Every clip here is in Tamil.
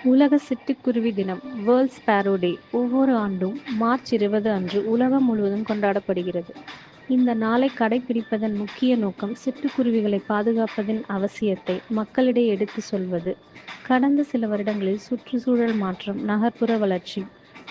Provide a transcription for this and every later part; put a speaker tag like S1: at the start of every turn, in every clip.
S1: உலக சிட்டுக்குருவி தினம் வேர்ல்ட் ஸ்பேரோ டே ஒவ்வொரு ஆண்டும் மார்ச் 20 அன்று உலகம் முழுவதும் கொண்டாடப்படுகிறது. இந்த நாளை கடைபிடிப்பதன் முக்கிய நோக்கம் சிட்டுக்குருவிகளை பாதுகாப்பதன் அவசியத்தை மக்களிடையே எடுத்து சொல்வது. கடந்த சில வருடங்களில் சுற்றுச்சூழல் மாற்றம், நகர்ப்புற வளர்ச்சி,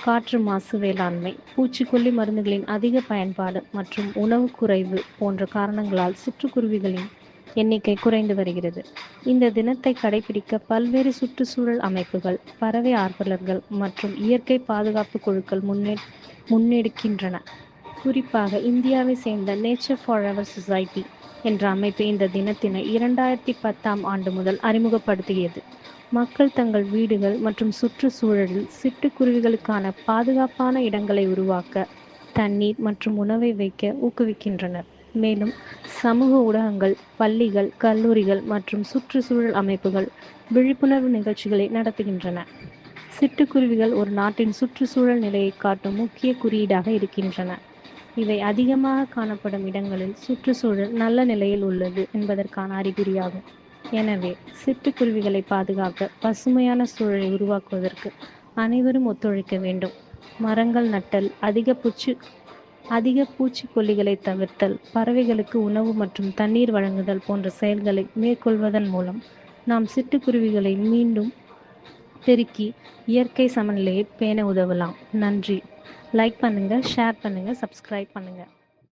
S1: காற்று மாசு, வேளாண்மை, பூச்சிக்கொல்லி மருந்துகளின் அதிக பயன்பாடு மற்றும் உணவு குறைவு போன்ற காரணங்களால் சிட்டுக்குருவிகளின் எண்ணிக்கை குறைந்து வருகிறது. இந்த தினத்தை கடைபிடிக்க பல்வேறு சுற்றுச்சூழல் அமைப்புகள், பறவை ஆர்வலர்கள் மற்றும் இயற்கை பாதுகாப்பு குழுக்கள் முன்னெடுக்கின்றன. குறிப்பாக இந்தியாவை சேர்ந்த நேச்சர் ஃபாரெவர் சொசைட்டி என்ற அமைப்பு இந்த தினத்தினை 2010ஆம் ஆண்டு முதல் அறிமுகப்படுத்தியது. மக்கள் தங்கள் வீடுகள் மற்றும் சுற்றுச்சூழலில் சிட்டுக்குருவிகளுக்கான பாதுகாப்பான இடங்களை உருவாக்க, தண்ணீர் மற்றும் உணவை வைக்க ஊக்குவிக்கின்றனர். மேலும் சமூக ஊடகங்கள், பள்ளிகள், கல்லூரிகள் மற்றும் சுற்றுச்சூழல் அமைப்புகள் விழிப்புணர்வு நிகழ்ச்சிகளை நடத்துகின்றன. சிட்டுக்குருவிகள் ஒரு நாட்டின் சுற்றுச்சூழல் நிலையை காட்டும் முக்கிய குறியீடாக இருக்கின்றன. இவை அதிகமாக காணப்படும் இடங்களில் சுற்றுச்சூழல் நல்ல நிலையில் உள்ளது என்பதற்கான அறிகுறியாகும். எனவே சிட்டுக்குருவிகளை பாதுகாக்க, பசுமையான சூழலை உருவாக்குவதற்கு அனைவரும் ஒத்துழைக்க வேண்டும். மரங்கள் நட்டல், அதிக பூச்சிக்கொல்லிகளை தவிர்த்தல், பறவைகளுக்கு உணவு மற்றும் தண்ணீர் வழங்குதல் போன்ற செயல்களை மேற்கொள்வதன் மூலம் நாம் சிட்டுக்குருவிகளை மீண்டும் பெருக்கி இயற்கை சமநிலையை பேண உதவலாம். நன்றி. லைக் பண்ணுங்க, ஷேர் பண்ணுங்க, சப்ஸ்கிரைப் பண்ணுங்க.